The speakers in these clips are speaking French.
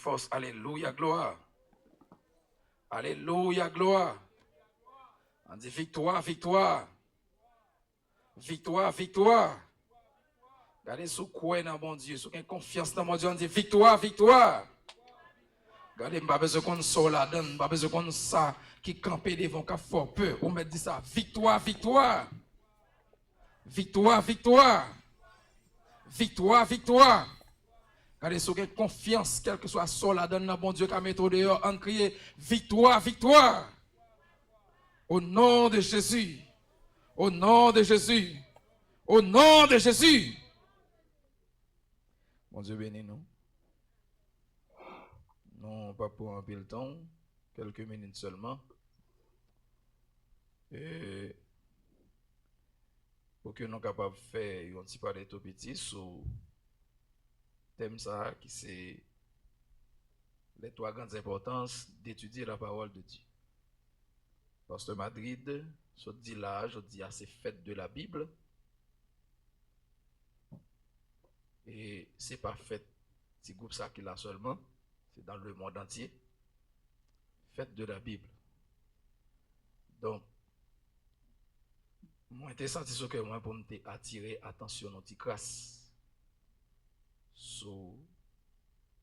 force. Alléluia, gloire. Alléluia, gloire. On dit victoire, victoire. Victoire, victoire. Regardez sous quoi dans mon Dieu, sous quelle confiance dans mon Dieu, on dit victoire, victoire. Regardez, je n'ai pas besoin qu'on soit là dedans, je n'ai pas besoin qu'on ça qui campait devant qui fort peur. On me dit ça, victoire, victoire. Victoire, victoire. Victoire, victoire. Regardez, sous quelle confiance, quel que soit ça là dedans, mon Dieu qui a mis au dehors, on crie victoire, victoire. Au nom de Jésus. Au nom de Jésus. Au nom de Jésus. Mon Dieu béni nous. Non, pas pour un peu le temps, quelques minutes seulement. Et pour que nous soyons capables de faire un petit parler tout petit sur le thème ça, qui c'est les trois grandes importances d'étudier la parole de Dieu. Parce que Madrid, je dis là, je dis assez fête de la Bible. Et c'est pas fait, petit groupe ça qui l'a seulement, c'est dans le monde entier. Fête de la Bible. Donc, moi, j'ai senti ce que moi pour me attirer attention à notre classe sur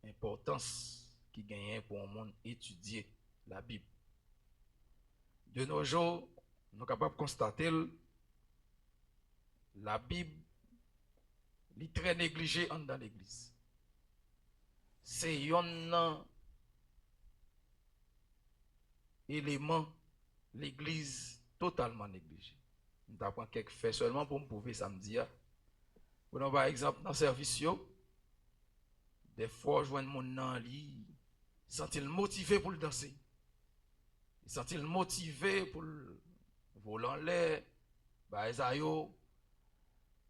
l'importance qui gagne pour un monde étudier la Bible. De nos jours, nous sommes capables de constater la Bible est très négligée dans l'église. C'est un élément l'église totalement négligée. Nous avons quelques faits seulement pour me prouver samedi. Par exemple, dans le service, des fois, je vois mon nom, il sent-il motivé pour le danser. Il sent-il motivé pour le voler en l'air,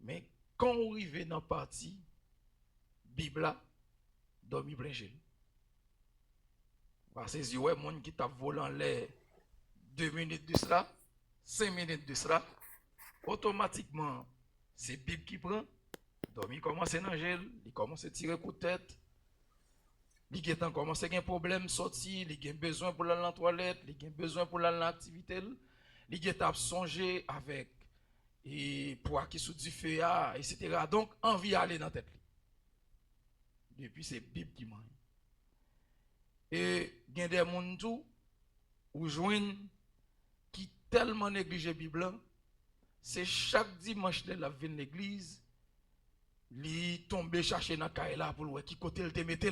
mais quand on arrive dans la partie, Bible, dormi plein gel. Parce que si ouais, mon qui t'a volé en l'air 2 minutes de cela, 5 minutes de cela, automatiquement, c'est Bible qui prend. Donc, il commence à nager, il commence à tirer coup de tête. Il commence à avoir un problème sorti, il a besoin pour aller dans la toilette, il a besoin pour aller dans l'activité. Il a songé avec et pour qui sous du feu, etc. Donc, envie d'aller dans la tête. Depuis, c'est Bible qui mange. Et il y a des gens où joignent qui tellement négligent la Bible, c'est chaque dimanche de la vie de l'église, il tombe chercher dans la là pour voir qui côté il te mette.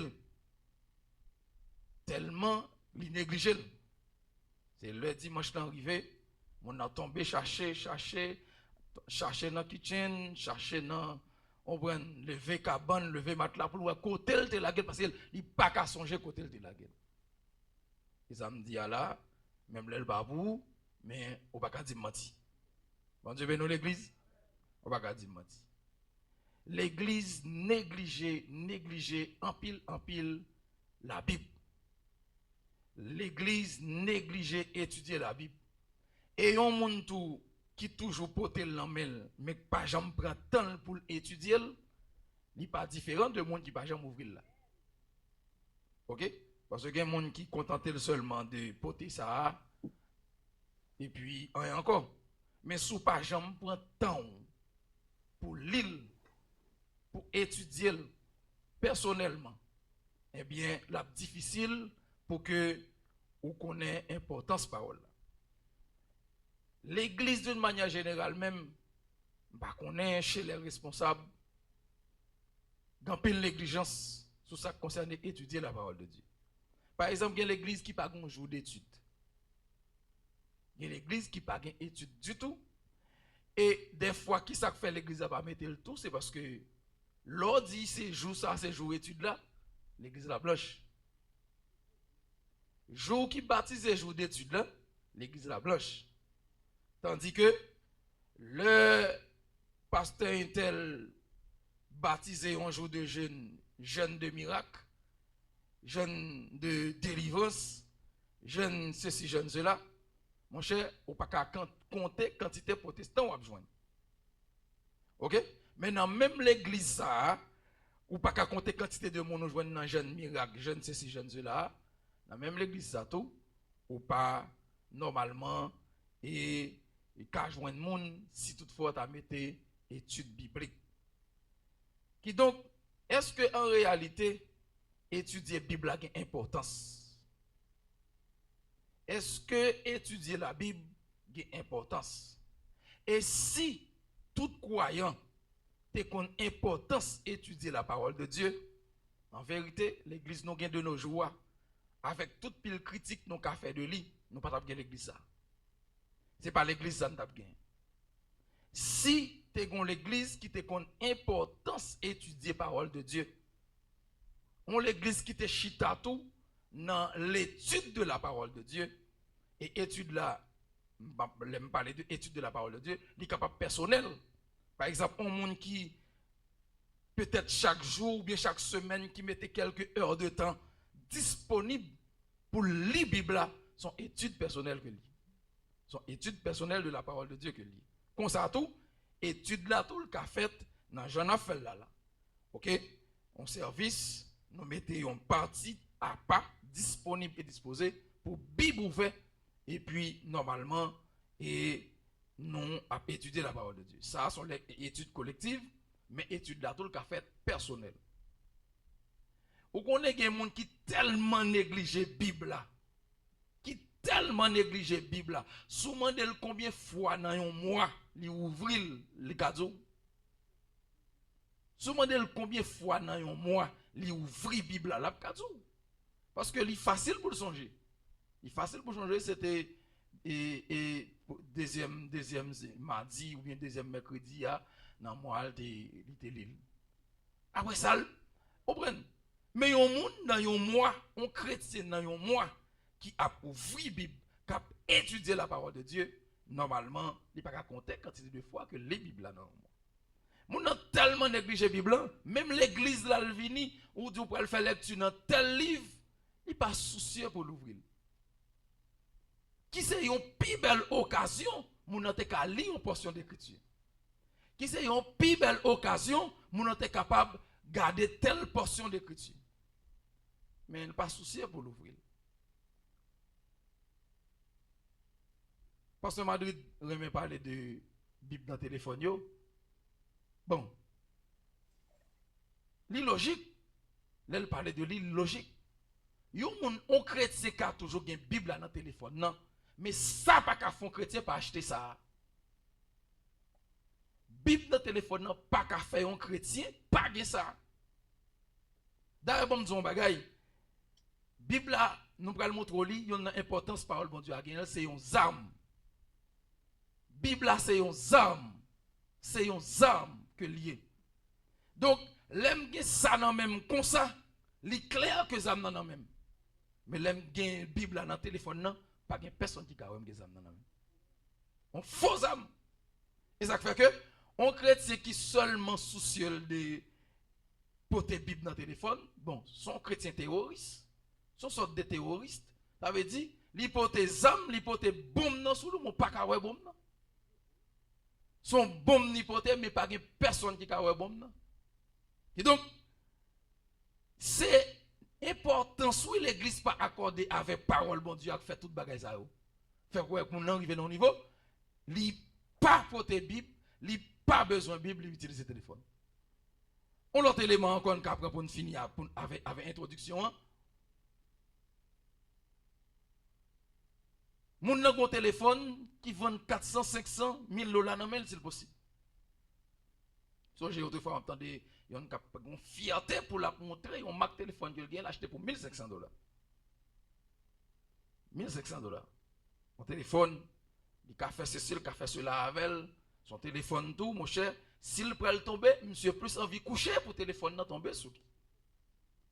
Tellement il néglige. C'est le dimanche arrivé, on a tombé chercher dans la kitchen, chercher dans on prend lever cabane, lever matelas pour voir côté il te la gueule parce qu'il n'est pas qu'à songer côté il te la gueule. Et ça me dit là, même le babou, mais on va pas dire menti. Bon Dieu bénit l'église, on va pas dire menti. L'église négligée en pile la Bible. L'église négligée étudier la Bible. Et un monde qui toujours porte l'emmel, mais pas jamais prend temps pour étudier, il n'est pas différent de monde qui pas jamais ouvrir là. OK? Parce qu'il y a des gens qui contentent seulement de porter ça, et puis rien encore. Mais si vous pas jamais prend temps pour lire, pour étudier personnellement, eh bien, c'est difficile pour que vous connaissiez l'importance de la parole. L'église, d'une manière générale, même, bah, connaît chez les responsables, dans une négligence sur ça qui concerne étudier la parole de Dieu. Par exemple, il y a l'église qui n'a pas un jour d'étude. Il y a l'église qui n'a pas d'étude du tout. Et des fois, qui ça fait l'église n'a pas mettre le tout, c'est parce que l'on dit ces jours ça, ces jours études là, l'église la blanche. Jour qui baptise les jours d'études là, l'église la blanche. Tandis que le pasteur intel baptisé un jour de jeûne de miracle, jeûne de délivrance, jeûne ceci, jeûne cela, mon cher, on ne peut pas compter quantité protestant ou à joindre. OK? Maintenant, même l'église, ça, ou pas qu'à compter quantité de monde nous joindre dans jeune miracle, jeune ceci, jeune cela, dans même l'église ça tout, ou pas normalement et qu'à joindre monde si toutefois tu as mis études bibliques. Qui donc, est-ce que en réalité étudier la Bible a une importance? Est-ce que étudier la Bible a une importance? Et si tout croyant a une importance d'étudier la parole de Dieu, en vérité, l'église nous gagne de nos jours, avec toute pile critique nous avons fait de lui, nous pas gagner l'église ça. C'est pas l'église ça nous avons gagné. Si tu as l'église qui te une importance d'étudier la parole de Dieu, on l'église qui te chita tout dans l'étude de la parole de Dieu, et étude là, je parler de étude de la parole de Dieu, il est capable personnel. Par exemple, un monde qui peut-être chaque jour ou bien chaque semaine qui mettait quelques heures de temps disponible pour lire la Bible, son étude personnelle que lit. Son étude personnelle de la parole de Dieu que lit. Comme ça tout, étude là tout le qu'a fait dans Jean Afel là. OK? En service, nous mettons une partie à pas disponible et disposée pour Bible ouverte et puis normalement et nous à étudier la parole de Dieu. Ça sont les études collectives, mais études là tout le qu'a fait personnel. Ou qu'on est des gens qui tellement négligé Bible là, qui tellement négligé Bible là. Souvent de combien de fois dans un mois li ouvrir le cadeau. Souvent de combien de fois dans un mois li ouvrir Bible là la cadeau. Parce que c'est facile pour le songer. Il facile pour changer, c'était deuxième mardi ou bien deuxième mercredi dans le mois de l'île. Après ça, vous comprenez? Mais un monde dans un mois, un chrétien dans un mois qui a ouvert la Bible, qui a étudié la parole de Dieu, normalement, il n'y a pas qu'à compter quantité de fois que les Bibles là dans un mois. Moun a tellement négligé la Bible, même l'église là, le vini, ou vous pouvez faire lecture dans tel livre, il n'est pas soucieux pour l'ouvrir. Qui c'est une plus belle occasion, moun a qu'à lire une portion d'écriture. Qui c'est une plus belle occasion, moun a capable de garder telle portion d'écriture. Mais il n'est pas soucieux pour l'ouvrir. Pasteur Madrid remet parler de Bible dans le téléphone. Bon. L'illogique, là, il parlait de l'illogique. On chrétien qui a toujours une Bible dans le téléphone. Non. Mais ça, pas qu'à fond chrétien pas acheter ça. Bible dans le téléphone, non, pas qu'à faire un chrétien, pas de ça. D'ailleurs, bon, disons, bagaille. Bible là, nous allons montrer, il y a une importance parole bon Dieu à gagner, c'est une arme. Bible là, c'est une arme. C'est une arme que lié. Donc, l'aime que ça dans même comme ça, il clair que ça dans même. Mais l'aime que Bible là dans le téléphone, non, pas de personne qui a que ça dans même. On faux âme. Et ça fait que on chrétien qui seulement soucieux de porter Bible dans le téléphone, bon, son chrétien terroriste, son sorte de terroriste, ça veut dire, il porte âme, il porte bombe dans sous le pas qu'à ouais bombe. Son bombe ni porte mais pas de personne qui a ouais bombe. Et donc, c'est important si l'église pas accordée avec parole bon Dieu à faire toute bagaille ça. Fait quoi qu'on arrive dans le niveau, li pas porter Bible, li pas besoin de Bible, li utiliser téléphone. On l'autre élément encore qu'après pour finir avec introduction. Moun nan gon téléphone qui vend 400, 500, 1000 dollars dans mail, c'est possible. So j'ai autrefois entendu il y a une fierté pour la montrer, on marque téléphone que il a acheté pour 1500 dollars. 1500 dollars. Mon téléphone, il a fait ceci, il a fait cela avec son téléphone tout, mon cher. S'il peut le tomber, monsieur plus envie de coucher pour le téléphone non tomber sous lui.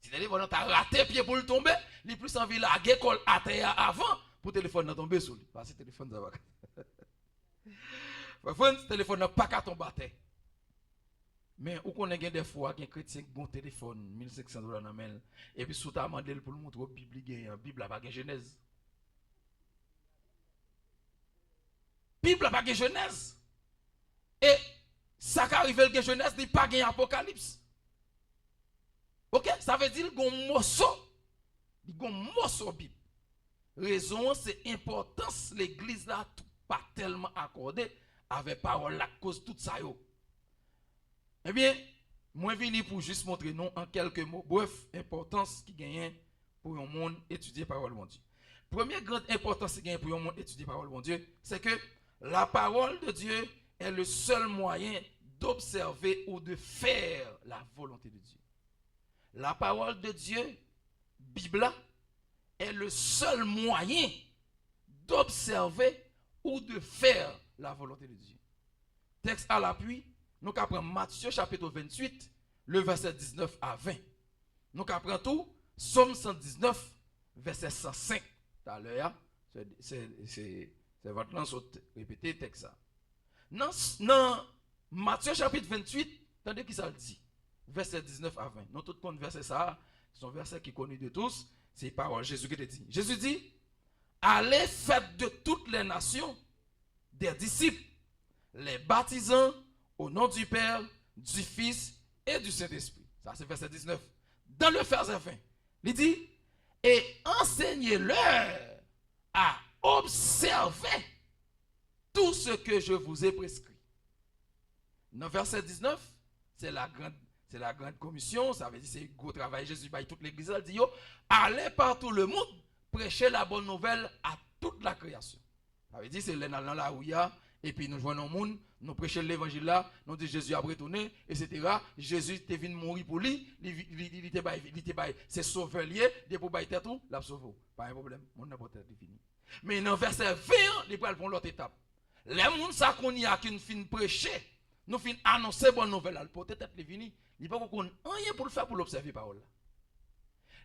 Si le téléphone a raté pied pour le tomber, il plus envie de la guécole à terre avant pour le téléphone non tomber sous lui. Parce que le téléphone ça va. Parfois le téléphone n'a pas qu'à tomber à terre. Mais où qu'on a des fois qu'un chrétien qui a un téléphone 1500 dollars dans mail et puis sous ta demandé pour le montrer Bible, Bible n'a pas de Genèse. Bible n'a pas de Genèse. Et ça qui arrive le Genèse n'est pas de Apocalypse. OK, ça veut dire qu'on morceau, qu'on morceau Bible. Raison c'est importance l'église là pas tellement accordé avec parole la cause tout ça yo. Eh bien, moi venu pour juste montrer nous en quelques mots bref importance qui gagne pour un monde étudier parole de Dieu. Première grande importance qui gagne pour un monde étudier parole de Dieu, c'est que la parole de Dieu est le seul moyen d'observer ou de faire la volonté de Dieu. La parole de Dieu, Bible, est le seul moyen d'observer ou de faire la volonté de Dieu. Texte à l'appui, nous apprenons Matthieu chapitre 28, le verset 19 à 20. Nous apprenons tout, Somme 119, verset 105. Tout à l'heure, c'est votre nom répéter le texte. Dans Matthieu chapitre 28, attendez qui ça dit. Verset 19 à 20. Nous tous connaissons verset ça, c'est un verset qui est connu de tous, c'est parole Jésus qui te dit. Jésus dit, allez faites de toutes les nations des disciples, les baptisant au nom du Père, du Fils et du Saint-Esprit. Ça c'est verset 19. Dans le verset 20, il dit, et enseignez-leur à observer tout ce que je vous ai prescrit. Dans verset 19, c'est la grande commission, ça veut dire c'est gros travail. Jésus va toute l'église, il dit, yo, allez par tout le monde, prêcher la bonne nouvelle à toute la création. Ça veut dire c'est dans la ouïa, et puis nous joignons le monde, nous prêchons l'évangile là, nous disons Jésus a retourné, etc. Jésus est venu mourir pour lui, c'est sauveur lié, il pour bailler tout, l'a sauvé. Pas un problème, mon n'a pas été fini. Mais dans verset 20, il prend pour l'autre étape. Les gens ça qu'on y a qui nous fin prêcher, nous fin annoncer bonne nouvelle, peut-être les fini. Il pas qu'on rien pour le faire pour l'observer parole.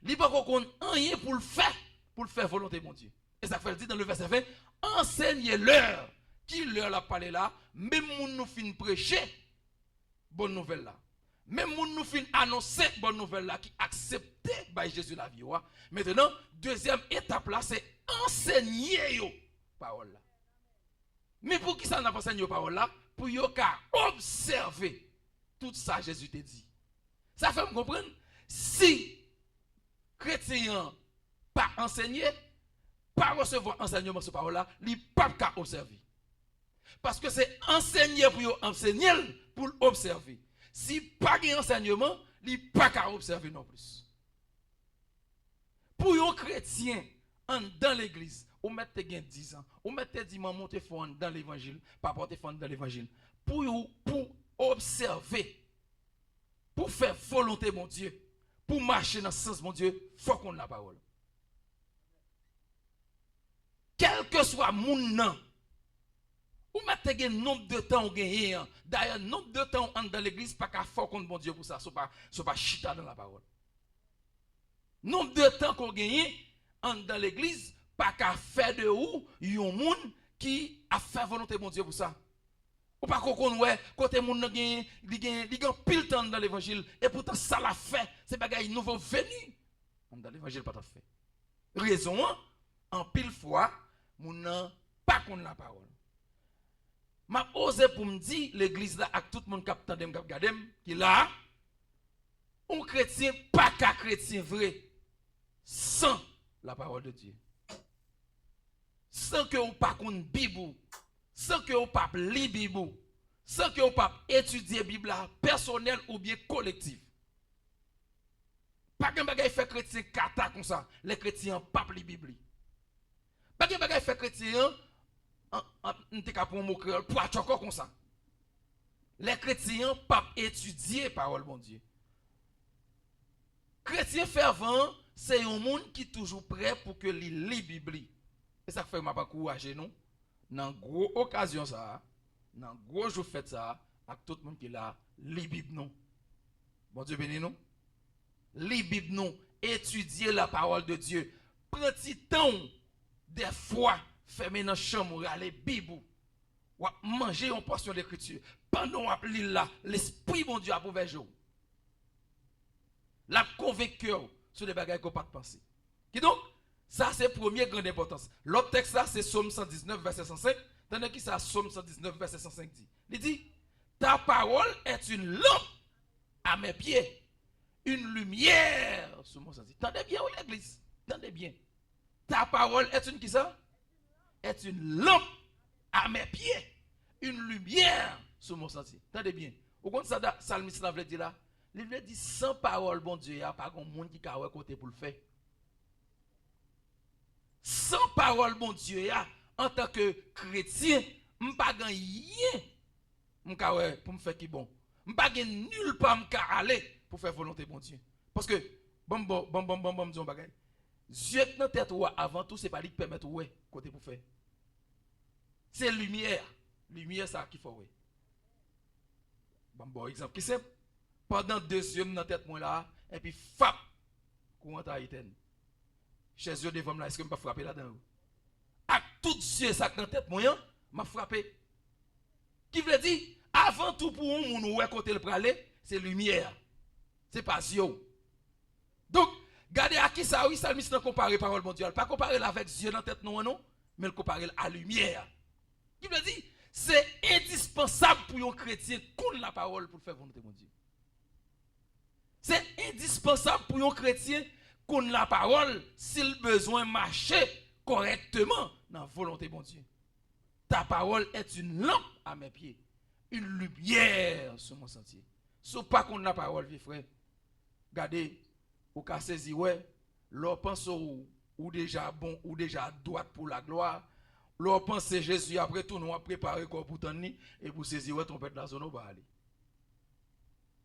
Il pas qu'on rien pour le faire volonté mon Dieu. Et ça fait dire dans le verset 20, enseignez-leur qui leur a parlé là, même moun nous fin prêcher bonne nouvelle là. Même moun nous fin annoncer bonne nouvelle là qui acceptait by Jésus la vie. Maintenant, deuxième étape là, c'est enseigner yo parole là. Mais pour qui ça n'a pas enseigné parole là? Pour yo ka observer tout ça Jésus te dit. Ça fait me comprendre? Si chrétien pas enseigné, pas recevoir enseignement sur parole là, il pas qu'à observer. Parce que c'est enseigner pour enseigner pour observer. Si pas de enseignement, il pas qu'à observer non plus. Pour un chrétien dans l'église, ou mettez 10 ans, ou mettez 10 ans monter fond dans l'évangile, pas porter fond dans l'évangile. Pour observer, pour faire volonté mon Dieu, pour marcher dans le sens mon Dieu, il faut qu'on ait la parole. Quel que soit mon nom, ou mettez un nombre de temps ou gagné. D'ailleurs, nombre de temps dans l'église, pas qu'à faire contre bon Dieu pour ça, ce n'est pas chita dans la parole. Nombre de temps qu'on gagne dans l'église, pas qu'à faire de ou, yon moun qui a fait volonté bon Dieu pour ça. Ou pas qu'on ouais, côté moun gagne, li gagne pile temps dans l'évangile, et pourtant ça l'a fait, c'est bagay nouveau venu. Dans l'évangile pas fait. Raison, en pile fois, moun pas qu'on la parole. M'a osé pour me dire l'église là avec tout le monde qui tandem k'ap gadem qui là un chrétien pas qu'un chrétien vrai sans la parole de Dieu. Sans que on pas connait Bible, sans que on pas lire Bible, sans que on pas étudier Bible personnel ou bien collectif. Pas qu'un bagay fait chrétien kata comme ça, les chrétiens pas lire Bible. Pas qu'un bagay fait chrétien pour comme ça. Les chrétiens pas étudier parole bon Dieu. Chrétien fervent, c'est un monde qui est toujours prêt pour que il lit Bible. Et ça fait m'a pas encourager nous dans gros occasion ça, dans gros jour fête ça, avec tout le monde qui là lit Bible non. Bon Dieu béni nous. Lit Bible non, étudier la parole de Dieu. Prends petit temps des fois fermer dans chambre aller Bible ou manger une portion d'écriture pendant on lit là l'esprit bon Dieu a ouvert jour la convaincu sur des bagages qu'on pas penser qui donc ça c'est première grande importance. L'autre texte là c'est Somme 119 verset 105 tandis que ça Somme 119 verset 105 dit il dit ta parole est une lampe à mes pieds une lumière sur mon sentier. Tendez bien, oui, l'église. Tendez bien. Ta parole est une qui ça? Est une lampe à mes pieds. Une lumière sur mon sentier. Tendez bien. Au compte ça, Salmiste là veut dire là. Il veut dire sans parole, bon Dieu, il n'y a pas de monde qui a côté pour le faire. Sans parole, bon Dieu, en tant que chrétien, je n'ai pas rien pour me faire qui bon. Je n'ai pas nulle part pour aller pour faire volonté, bon Dieu. Parce que, disons bagay. Dieu dans tête avant tout, ce n'est pas lui qui permet ouais côté pour faire. C'est lumière. Lumière, ça qu'il faut ouais. Bon exemple qui c'est pendant 2 yeux dans tête moi là et puis fap courant à éteindre. Chez yeux devant là, est-ce que je peux frapper là-dedans? À tout yeux ça dans tête moi m'a frappé. Qui veut dire avant tout pour un monde ouais côté le praler, c'est lumière. C'est pas yeux. Donc, regardez à qui ça oui, Salmiste n'a comparé parole mondiale, pas comparer avec yeux dans tête non, mais le comparer à lumière. Qui veut dire c'est indispensable pour un chrétien qu'on la parole pour faire volonté de Dieu. C'est indispensable pour un chrétien qu'on la parole s'il besoin marcher correctement dans la volonté de Dieu. Ta parole est une lampe à mes pieds, une lumière sur mon sentier. Si pas qu'on la parole, vieux frère, regardez, ou qu'à saisir, ouais, leur pense ou déjà bon, ou déjà droite pour la gloire. Leur pense Jésus après tout, nous a préparé quoi pour t'en et pour saisir ouais, trompette la zone, on va aller.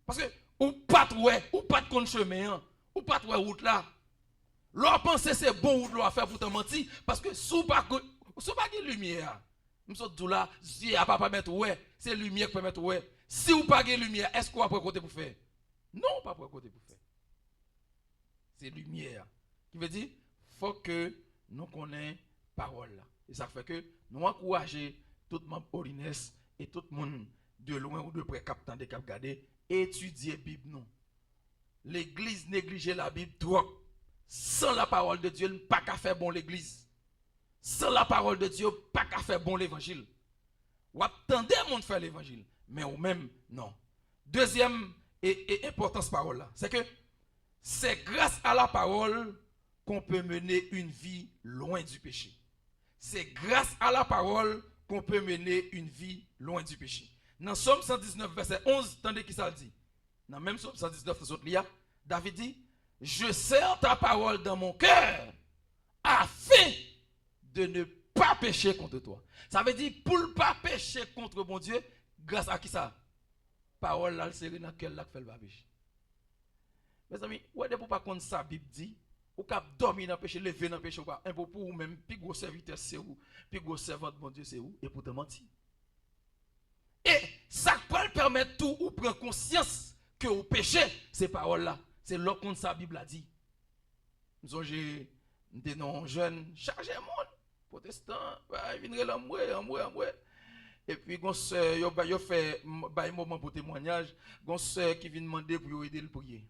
Parce que, ou pas de compte chemin, ou pas de route là. Leur pense c'est bon route là faire pour te mentir, parce que sous pas de lumière. Nous sommes tous là, Dieu n'a pas permettre ouais, c'est lumière qui permet ouais. Si vous pas de lumière, est-ce qu'on va prendre côté pour faire? Non, pas prendre côté pour faire. C'est lumière. Qui veut dire, faut que nous connaissions parole là. Et ça fait que nous encourageons tout le monde Orines et tout le monde de loin ou de près captant de cap garder étudier la Bible non. L'église néglige la Bible trop. Sans la parole de Dieu, pas qu'à faire bon l'église. Sans la parole de Dieu, pas qu'à faire bon l'évangile. Ou attendez monde faire l'évangile, mais ou même non. Deuxième et importance parole là, c'est que c'est grâce à la parole qu'on peut mener une vie loin du péché. C'est grâce à la parole qu'on peut mener une vie loin du péché. Dans Somme 119, verset 11, tendez qui ça dit. Dans même Somme 119, David dit, je serre ta parole dans mon cœur afin de ne pas pécher contre toi. Ça veut dire, pour ne pas pécher contre mon Dieu, grâce à qui ça? Parole là, c'est dans quel là que fait le péché. Mes amis, ou est-ce pour pas qu'on sa Bible dit, ou cap dormir dans le péché, lever dans le péché, ou pas, un peu pour vous même, puis gros serviteur c'est où, puis gros servant de mon Dieu c'est où, et pour te mentir. Et ça peut permettre tout, ou prendre conscience que au péché, ces paroles-là, c'est là qu'on sa Bible a dit. Nous avons des noms jeunes, chargés monde, protestants, ils viennent l'amour. Et puis, ils fait un moment pour témoignage, qui vient demander pour aider le prier.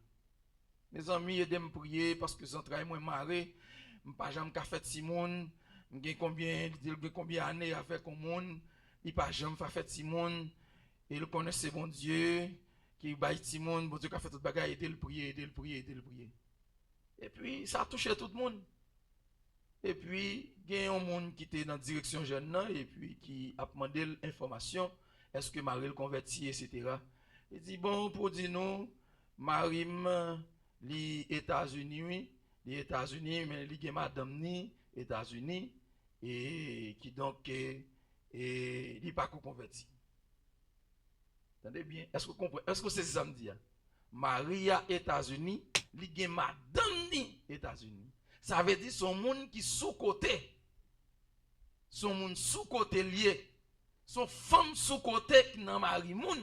Mes amis aident me prier parce que j'en travaille moins marré, je pas jamais fait Simone, j'ai combien d'années avec un monde, il pas jamais fait Simone, et il connaît ce bon Dieu qui baille Simone, bon Dieu qui a fait toute bagaille, aider le prier. Et puis ça a touché tout le monde. Et puis il y a un monde qui était dans la direction jeune et puis qui a demandé l'information, est-ce que Marie le converti, etc. Il dit bon pour dire nous, Marie les États-Unis, mais les gens madame ni États-Unis et qui donc n'est pas converti. Attendez bien, est-ce que vous comprenez? Est-ce que c'est ça me dit? Maria États-Unis, les gens madame ni États-Unis. Ça veut dire son monde qui sous-côté. Son monde sous-côté lié. Son femme sous-côté qui n'a mari moun.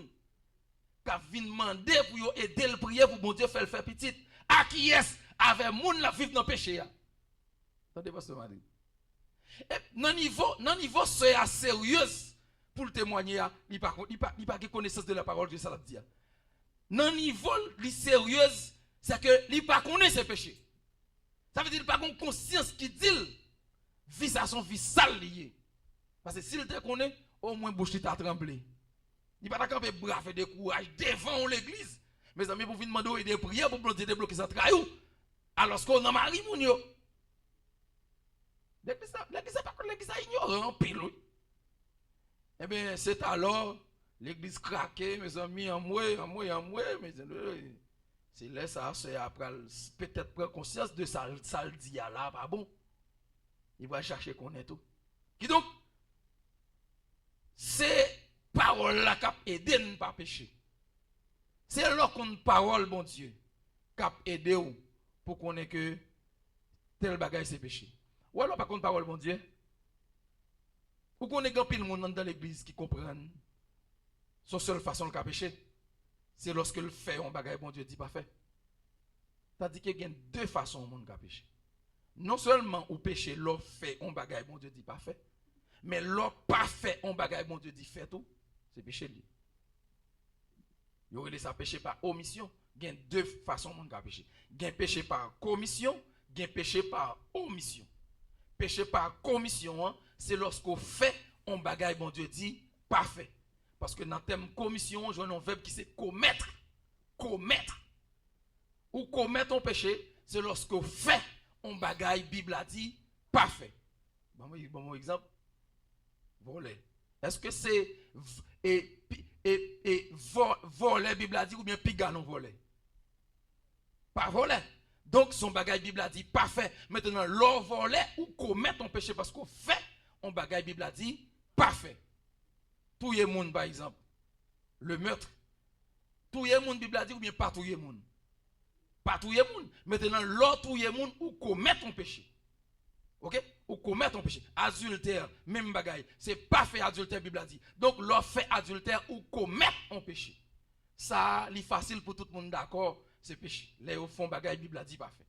Qui vient demander pour aider le prier pour bon Dieu faire le faire petit. À qui est-ce avec moun la vivre dans le péché? Attendez pas ce mari. Dans niveau c'est sérieux pour le témoigner, il n'a pas de connaissance de la parole de ça l'a dit. Dans niveau sérieux, c'est que il pas connaît ses péchés. Ça veut dire qu'il n'a pas de conscience qui dit vie ça son vie sale lié. Parce que s'il te connaît, au moins bouche t'a tremblé. Il pas camper brave de courage devant l'église. Mes amis, pour venir demander des prières pour débloquer ça traîneau. Alors qu'on a mari moun yo. L'église pas l'église ignorant pile. Eh bien, c'est alors l'église craquée, mes amis, en moi, mais c'est là ça, c'est après peut-être prendre conscience de ça le dit là, pas bon. Il va chercher qu'on est tout. Qui donc c'est parole là qui aide nous pas pécher. C'est là qu'on parole bon Dieu qui aide nous pour qu'on ait que tel bagage c'est péché. Ou alors par contre parole bon Dieu. Ou qu'on ait grand pile monde dans l'église qui comprennent son seule façon de pécher, c'est lorsque le fait un bagage bon Dieu dit pas fait. C'est-à-dire qu'il y a deux façons au monde de pécher. Non seulement ou péché l'on fait un bagage bon Dieu dit pas fait, mais l'on pas fait un bagage bon Dieu dit fait tout, c'est péché lié. Il y aurait ça péché par omission, il y a deux façons au monde de pécher. Il y a péché par commission, il y a péché par omission. Péché par commission, hein, c'est lorsqu'on fait un bagage bon Dieu dit pas fait. Parce que dans le terme commission, je vois un verbe qui c'est commettre. Commettre. Ou commettre un péché, c'est lorsqu'on fait un bagage, Bible a dit, pas fait. Bon exemple. Voler. Est-ce que c'est voler, Bible a dit, ou bien piga non voler? Pas voler. Donc son bagage, Bible a dit, pas fait. Maintenant, l'on voler ou commettre un péché parce qu'on fait un bagage, Bible a dit, pas fait. Tout le monde, par exemple, le meurtre. Tout le monde, Bible a dit, ou bien pas tout le monde. Pas tout le monde. Maintenant, l'autre tout le monde ou commettre un péché. Ok? Ou commettre un péché. Adultère, même bagaille. C'est pas fait adultère, Bible a dit. Donc, l'autre fait adultère ou commettre un péché. Ça, c'est facile pour tout le monde d'accord, c'est péché. Les au fond, bagaille, Bible a dit pas fait.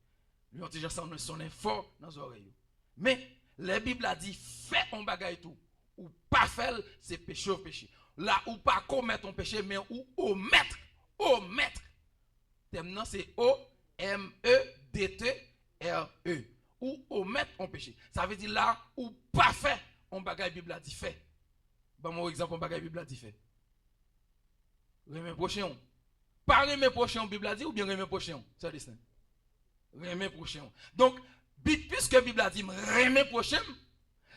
Lui, on déjà sonne fort dans les oreilles. Mais, la Bible a dit, fait un bagaille tout. Ou pas faire, c'est péché ou péché. Là, ou pas commettre un péché, mais ou omettre. Omettre. Terme c'est O-M-E-D-T-R-E. Ou omettre un péché. Ça veut dire là, ou pas faire un bagage Bible a dit fait. Bon, mon exemple, un bagage Bible a dit fait. Remet prochain. Pas remet prochain, Bible a dit, ou bien remet prochain. C'est le destin. Remet prochain. Donc, puisque Bible a dit, remet prochain,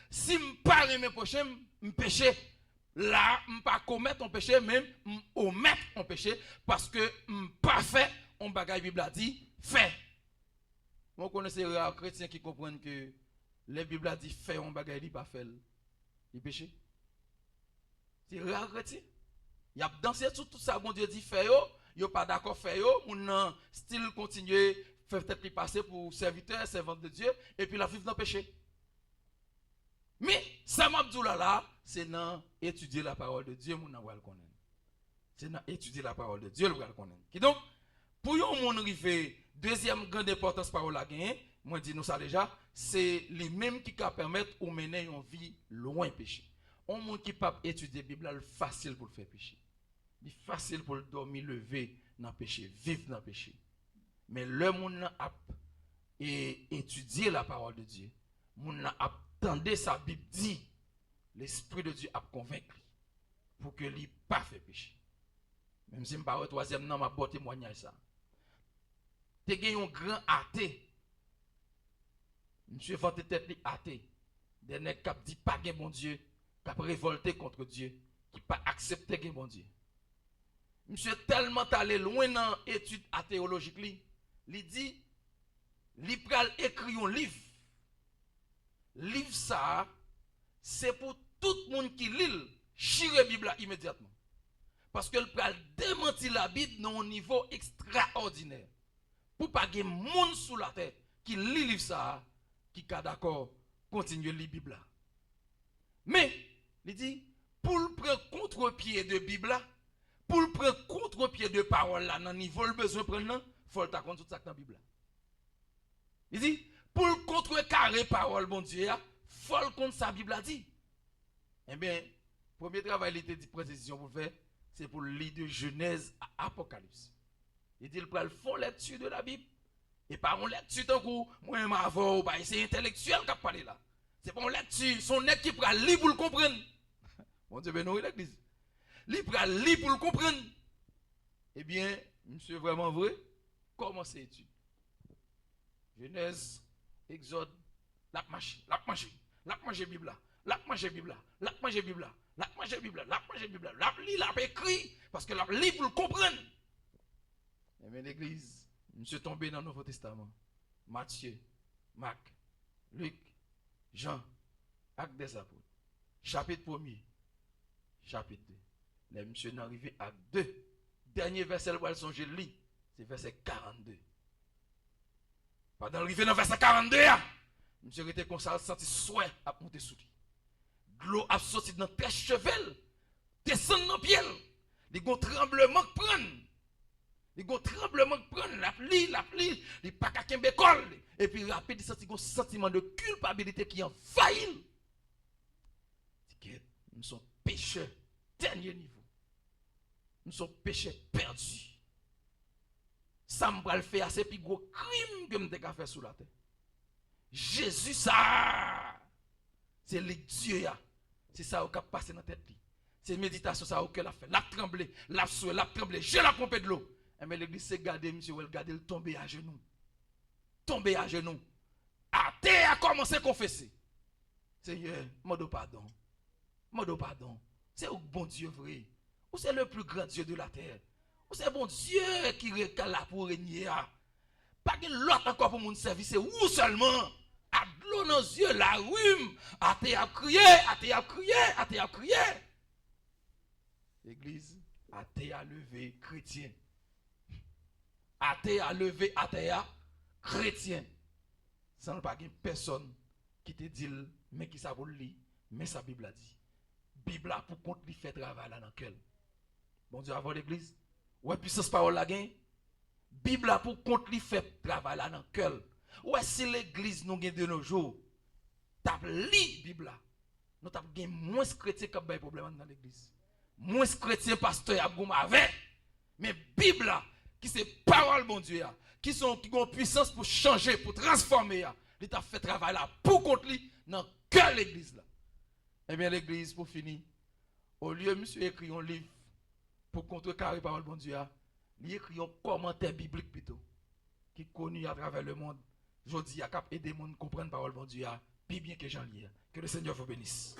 si je ne pas remet prochain, je péché. Là, je ne pas commettre un péché, même omettre un péché, parce que je ne pas fait un bagage Bible a dit, fait. Moi, je connais ces rares chrétiens qui comprennent que la Bible a dit, fait un bagage, il pas fait. Il péché. C'est rare chrétien. Il a dansé sur tout ça, bon Dieu dit, fait yo, il pas d'accord, fait yo, mon style continuer, fait peut-être lui passer pour serviteur, servante de Dieu, et puis la vivre dans le péché. Mais, ça m'a dit là, c'est dans étudier la parole de Dieu, mon va le connaître. C'est dans étudier la parole de Dieu, le va le connaître. Donc, pour yon moun rive, deuxième grande importance parole la gagner, moi dis nous ça déjà, c'est les mêmes qui peuvent permettre ou mener une vie loin péché. Un monde qui peut étudier la Bible, c'est facile pour le faire pécher. C'est facile pour le dormir, lever dans le péché, vivre dans le péché. Mais le monde a étudié la parole de Dieu, monde a entendu sa Bible dit, l'Esprit de Dieu a convaincu pour que lui pas fait péché. Même si je ne pas au troisième nom, je vais témoigner ça. Tu as un grand athée. Monsieur vanté tête athée. Des nègres qui dit pas que bon Dieu, qui a révolté contre Dieu, qui pas accepté que bon Dieu. Monsieur tellement allé loin dans l'étude athéologique, il dit, il pral écrire un livre. Livre ça, c'est pour tout le monde qui lit, chire la Bible immédiatement. Parce que le pral démentir la Bible dans un niveau extraordinaire. Pour pas que monde sous la terre qui lit le livre ça, qui est d'accord, continue lire la Bible. Mais, il dit, pour le prendre contre-pied de la Bible, pour le prendre contre-pied de parole là, dans le niveau le besoin de prendre, il faut le contre tout ça dans la Bible. Il dit, pour le contrecarrer parole, bon Dieu, il faut le contre sa Bible a dit. Eh bien, premier travail, il était dit précision pour faire, c'est pour lire de Genèse à Apocalypse. Il dit, il prend le fond lecture de la Bible. Et pas une lecture tant que moi, m'avons, c'est intellectuel qui a parlé là. C'est pas une lecture, son nez qui prend lire pour le comprendre. Bon Dieu, ben nous, l'église. Il prend lire pour le comprendre. Eh bien, monsieur vraiment vrai, commencez l'étude. Genèse, Exode, la marche, Bible là, la Bible là, la Bible là, la Bible là, la Bible là, la lit, la écrit, parce que la lit pour le comprendre. Mais l'église, monsieur tombé dans le Nouveau Testament. Matthieu, Marc, Luc, Jean, Actes des Apôtres, chapitre 1er, chapitre 2. Les monsieur n'est arrivé à 2. Dernier verset, le son je lis, c'est verset 42. Pendant l'arrivée dans verset 42, monsieur était comme ça, senti souhait à monter sous lui. L'eau a sorti dans tes cheveux, descend dans pied. Il y a un tremblement qui prend. Il y a un tremblement qui prend. La pluie, il n'y a pas qu'à bécole. Et puis rapide, il y a un sentiment de culpabilité qui envahit. Nous sommes pécheurs, dernier niveau. Nous sommes pécheurs perdus. Ça me va faire assez plus gros crime que je vais faire sous la terre. Jésus, ça, c'est le Dieu. C'est ça qui a passé dans la tête. C'est méditation ça auquel a fait. L'a tremblé, l'a soué, l'a tremblé. J'ai la pompée de l'eau. Mais l'église s'est gardée, monsieur, elle garder le tomber à genoux. Tomber à genoux. Athée a commencé à confesser. Seigneur, mode pardon. Mode pardon. C'est au bon Dieu vrai. Ou c'est le plus grand Dieu de la terre. Ou c'est bon Dieu qui est là pour régner. Pas que l'autre encore pour mon service. C'est où seulement. À de l'eau dans les yeux, la rhume. Athée a crié, athée a crié, athée a crié. L'église, athée a levé chrétien. Athée a levé athée chrétien. Sans pas personne qui te dit, mais qui ça vous lit, mais sa Bible a dit. Bible a pour compte lui fait travail là dans quel. Bon Dieu avant l'église. Ouais, puissance parole la gain. Bible a pour compte lui fait travail là dans quel. Ouais, si l'église nous gagne de nos jours, t'as li Bible là. Nous t'as gain moins chrétien qui a des problèmes dans l'église. Moins chrétien pasteur a goum avec. Mais Bible là, qui c'est parole bon Dieu qui ont puissance pour changer, pour transformer, il t'a fait travail là pour contre lui dans quelle l'église là. Eh bien l'église pour finir, au lieu monsieur écrit un livre pour contrecarrer parole bon Dieu, il écrit un commentaire biblique plutôt qui est connu à travers le monde. Je dis à cap aider les gens à comprendre parole bon Dieu, puis bien que j'en lis. Que le Seigneur vous bénisse.